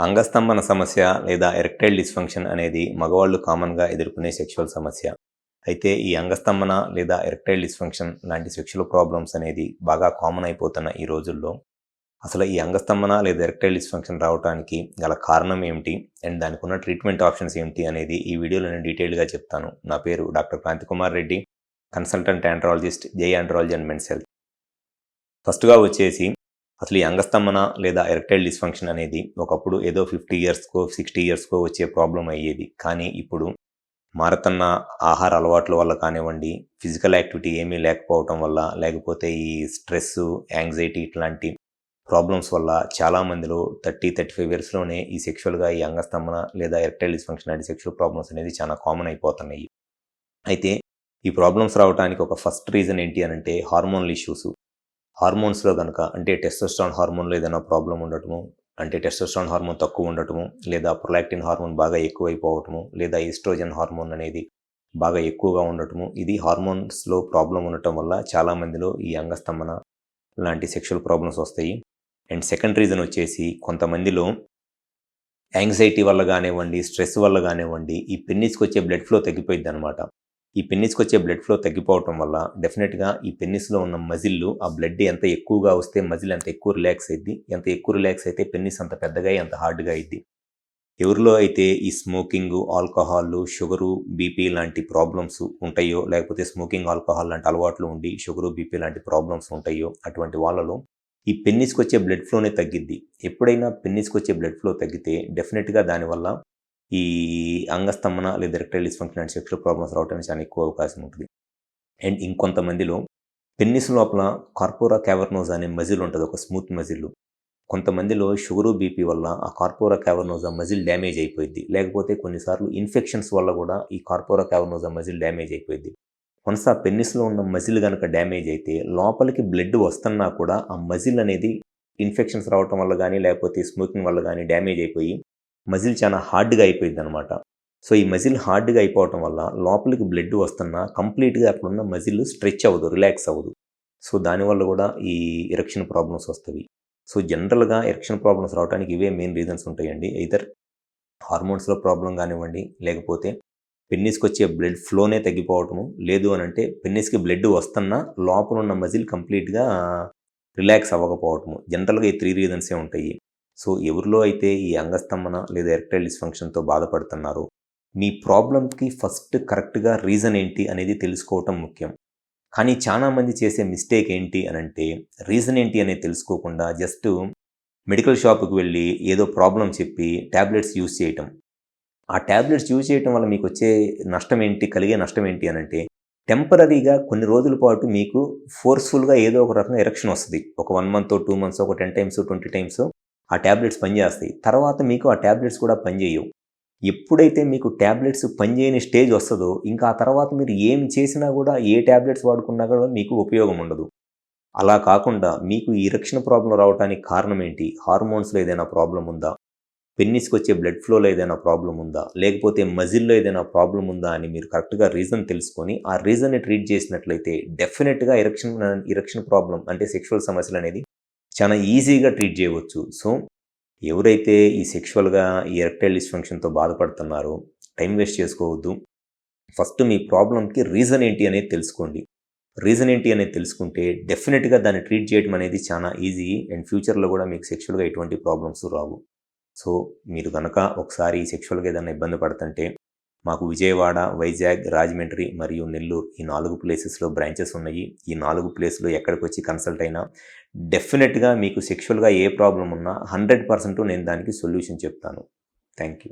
అంగస్తంభన సమస్య లేదా erectile dysfunction అనేది మగవాళ్ళు కామన్‌గా ఎదుర్కొనే సెక్షువల్ సమస్య. అయితే ఈ అంగస్తంభన లేదా ఎరెక్టైల్ డిస్ఫంక్షన్ లాంటి సెక్షువల్ ప్రాబ్లమ్స్ అనేది బాగా కామన్ అయిపోతున్న ఈ రోజుల్లో అసలు ఈ అంగస్తంభన లేదా ఎరెక్టైల్ డిస్ఫంక్షన్ రావడానికి గల కారణం ఏమిటి? అండ్ దానికున్న ట్రీట్మెంట్ ఆప్షన్స్ ఏమిటి? అనేది ఈ వీడియోలో నేను డీటెయిల్డ్‌గా చెప్తాను. నా పేరు doctor Kranthi Kumar Reddy, consultant andrologist, జై ఆండ్రాలజీ అండ్ మెన్స్ హెల్త్. ఫస్ట్‌గా వచ్చేసి అసలు ఈ అంగస్తంభన లేదా ఎరెక్టైల్ డిస్ఫంక్షన్ అనేది ఒకప్పుడు ఏదో 50 ఇయర్స్‌కో, 60 ఇయర్స్‌కో వచ్చే ప్రాబ్లమ్ అయ్యేది. కానీ ఇప్పుడు మారుతున్న ఆహార అలవాట్ల వల్ల కానివ్వండి, ఫిజికల్ యాక్టివిటీ ఏమీ లేకపోవటం వల్ల, లేకపోతే ఈ స్ట్రెస్సు, యాంగ్జైటీ ఇట్లాంటి ప్రాబ్లమ్స్ వల్ల చాలామందిలో 30, 35 ఇయర్స్‌లోనే ఈ సెక్షువల్‌గా ఈ అంగస్తంభన లేదా ఎరెక్టైల్ డిస్ఫంక్షన్ లాంటి సెక్షువల్ ప్రాబ్లమ్స్ అనేది చాలా కామన్ అయిపోతున్నాయి. అయితే ఈ ప్రాబ్లమ్స్ రావడానికి ఒక ఫస్ట్ రీజన్ ఏంటి అనంటే హార్మోనల్ ఇష్యూస్. హార్మోన్స్‌లో గనక అంటే టెస్టోస్టెరాన్ హార్మోన్‌లో ఏదైనా ప్రాబ్లమ్ ఉండటము, అంటే టెస్టోస్టెరాన్ హార్మోన్ తక్కువ ఉండటము, లేదా ప్రొలాక్టిన్ హార్మోన్ బాగా ఎక్కువైపోవటము, లేదా ఈస్ట్రోజన్ హార్మోన్ అనేది బాగా ఎక్కువగా ఉండటము. ఇది హార్మోన్స్‌లో ప్రాబ్లమ్ ఉండటం వల్ల చాలామందిలో ఈ అంగస్తంభన లాంటి సెక్షువల్ ప్రాబ్లమ్స్ వస్తాయి. అండ్ సెకండ్ రీజన్ వచ్చేసి కొంతమందిలో యాంగ్జైటీ వల్ల గానివ్వండి, స్ట్రెస్ వల్ల గానివ్వండి, ఈ పెన్నిస్‌కొచ్చే బ్లడ్ ఫ్లో తగ్గిపోయిద్దనమాట. ఈ పెన్నిస్‌కొచ్చే బ్లడ్ ఫ్లో తగ్గిపోవటం వల్ల డెఫినెట్‌గా ఈ పెన్నిస్‌లో ఉన్న మజిల్లు ఆ బ్లడ్ ఎంత ఎక్కువగా వస్తే మజిల్ అంత ఎక్కువ రిలాక్స్ అయిద్ది. ఎంత ఎక్కువ రిలాక్స్ అయితే పెన్నిస్ అంత పెద్దగా అయ్యి అంత హార్డ్‌గా అయిద్ది. ఎవరిలో అయితే ఈ స్మోకింగు, ఆల్కహాలు, షుగరు, బీపీ లాంటి ప్రాబ్లమ్స్ ఉంటాయో, లేకపోతే స్మోకింగ్, ఆల్కహాల్ లాంటి అలవాట్లు ఉండి షుగరు, బీపీ లాంటి ప్రాబ్లమ్స్ ఉంటాయో అటువంటి వాళ్ళలో ఈ పెన్నిస్‌కొచ్చే బ్లడ్ ఫ్లోనే తగ్గిద్ది. ఎప్పుడైనా పెన్నిస్‌కొచ్చే బ్లడ్ ఫ్లో తగ్గితే డెఫినెట్‌గా దానివల్ల ఈ అంగస్తంభన లేదా erectile dysfunction and sexual problems రావడానికి చాలా ఎక్కువ అవకాశం ఉంటుంది. అండ్ ఇంకొంతమందిలో పెన్నిస్ లోపల కార్పోరా క్యావర్నోసా అనే మజిల్ ఉంటుంది, ఒక స్మూత్ మజిల్. కొంతమందిలో షుగరు, బీపీ వల్ల ఆ కార్పోరా క్యావర్నోసా మజిల్ డ్యామేజ్ అయిపోయిద్ది. లేకపోతే కొన్నిసార్లు ఇన్ఫెక్షన్స్ వల్ల కూడా ఈ కార్పోరా క్యావర్నోసా మజిల్ డ్యామేజ్ అయిపోయిద్ది. వన్స్ ఆ పెన్నిస్‌లో ఉన్న మజిల్ గనక డ్యామేజ్ అయితే లోపలికి బ్లడ్ వస్తున్నా కూడా ఆ మజిల్ అనేది ఇన్ఫెక్షన్స్ రావటం వల్ల గానీ, లేకపోతే స్మోకింగ్ వల్ల గానీ డ్యామేజ్ అయిపోయి మజిల్ చాలా హార్డ్‌గా అయిపోయిద్దనమాట. సో, ఈ మజిల్ హార్డ్‌గా అయిపోవటం వల్ల లోపలికి బ్లడ్ వస్తున్నా కంప్లీట్‌గా అక్కడున్న మజిల్ స్ట్రెచ్ అవ్వదు, రిలాక్స్ అవ్వదు. సో, దానివల్ల కూడా ఈ ఎరెక్షన్ ప్రాబ్లమ్స్ వస్తవి. సో, జనరల్‌గా ఎరెక్షన్ ప్రాబ్లమ్స్ రావడానికి ఇవే మెయిన్ రీజన్స్ ఉంటాయండి. ఎయిదర్ హార్మోన్స్‌లో ప్రాబ్లమ్ గానివ్వండి, లేకపోతే పెన్నిస్‌కొచ్చే బ్లడ్ ఫ్లోనే తగ్గిపోవటము, లేదు అనంటే పెన్నిస్‌కి బ్లడ్ వస్తున్నా లోపలున్న మజిల్ కంప్లీట్‌గా రిలాక్స్ అవ్వకపోవటము. జనరల్‌గా ఈ 3 రీజన్సే ఉంటాయి. సో, ఎవరిలో అయితే ఈ అంగస్తంభన లేదా ఎరెక్టైల్ డిస్ఫంక్షన్‌తో బాధపడుతున్నారో, మీ ప్రాబ్లమ్‌కి ఫస్ట్ కరెక్ట్‌గా రీజన్ ఏంటి అనేది తెలుసుకోవటం ముఖ్యం. కానీ చాలామంది చేసే మిస్టేక్ ఏంటి అనంటే, రీజన్ ఏంటి అనేది తెలుసుకోకుండా జస్ట్ మెడికల్ షాప్‌కి వెళ్ళి ఏదో ప్రాబ్లమ్ చెప్పి టాబ్లెట్స్ యూజ్ చేయటం. ఆ టాబ్లెట్స్ యూజ్ చేయటం వల్ల మీకొచ్చే నష్టం ఏంటి? కలిగే నష్టం ఏంటి అనంటే, టెంపరరీగా కొన్ని రోజుల పాటు మీకు ఫోర్స్‌ఫుల్‌గా ఏదో ఒక రకంగా ఎరెక్షన్ వస్తది. ఒక 1 మంతో, 2 మంత్సో, ఒక 10 టైమ్స్, 20 టైమ్స్ ఆ టాబ్లెట్స్ పనిచేస్తాయి. తర్వాత మీకు ఆ టాబ్లెట్స్ కూడా పనిచేయవు. ఎప్పుడైతే మీకు టాబ్లెట్స్ పనిచేయని స్టేజ్ వస్తదో, ఇంకా ఆ తర్వాత మీరు ఏమి చేసినా కూడా, ఏ టాబ్లెట్స్ వాడుకున్నా కూడా మీకు ఉపయోగం ఉండదు. అలా కాకుండా మీకు ఈ ఎరెక్షన్ ప్రాబ్లమ్ రావడానికి కారణం ఏంటి? హార్మోన్స్‌లో ఏదైనా ప్రాబ్లమ్ ఉందా? పెన్నిస్‌కొచ్చే బ్లడ్ ఫ్లోలో ఏదైనా ప్రాబ్లమ్ ఉందా? లేకపోతే మజిల్‌లో ఏదైనా ప్రాబ్లమ్ ఉందా అని మీరు కరెక్ట్‌గా రీజన్ తెలుసుకొని, ఆ రీజన్‌ని ట్రీట్ చేసినట్లయితే డెఫినిట్‌గా ఎరెక్షన్ ప్రాబ్లమ్ అంటే సెక్షువల్ సమస్యలనేది చాలా ఈజీగా ట్రీట్ చేయవచ్చు. సో, ఎవరైతే ఈ సెక్షువల్‌గా ఈ ఎరెక్టైల్ డిస్ఫంక్షన్‌తో బాధపడుతున్నారో టైం వేస్ట్ చేసుకోవద్దు. ఫస్ట్ మీ ప్రాబ్లమ్‌కి రీజన్ ఏంటి అనేది తెలుసుకోండి. రీజన్ ఏంటి అనేది తెలుసుకుంటే డెఫినిట్‌గా దాన్ని ట్రీట్ చేయడం అనేది చాలా ఈజీ. అండ్ ఫ్యూచర్‌లో కూడా మీకు సెక్షువల్‌గా ఎటువంటి ప్రాబ్లమ్స్ రావు. సో, మీరు గనక ఒకసారి సెక్షువల్‌గా ఏదైనా ఇబ్బంది పడుతుంటే, మాకు విజయవాడ, వైజాగ్, రాజమండ్రి మరియు నెల్లూరు ఈ 4 ప్లేసెస్‌లో బ్రాంచెస్ ఉన్నాయి. ఈ 4 ప్లేస్‌లో ఎక్కడికొచ్చి కన్సల్ట్ అయినా డెఫినిట్‌గా మీకు సెక్షువల్‌గా ఏ ప్రాబ్లమ్ ఉన్నా 100% నేను దానికి సొల్యూషన్ చెప్తాను. Thank you.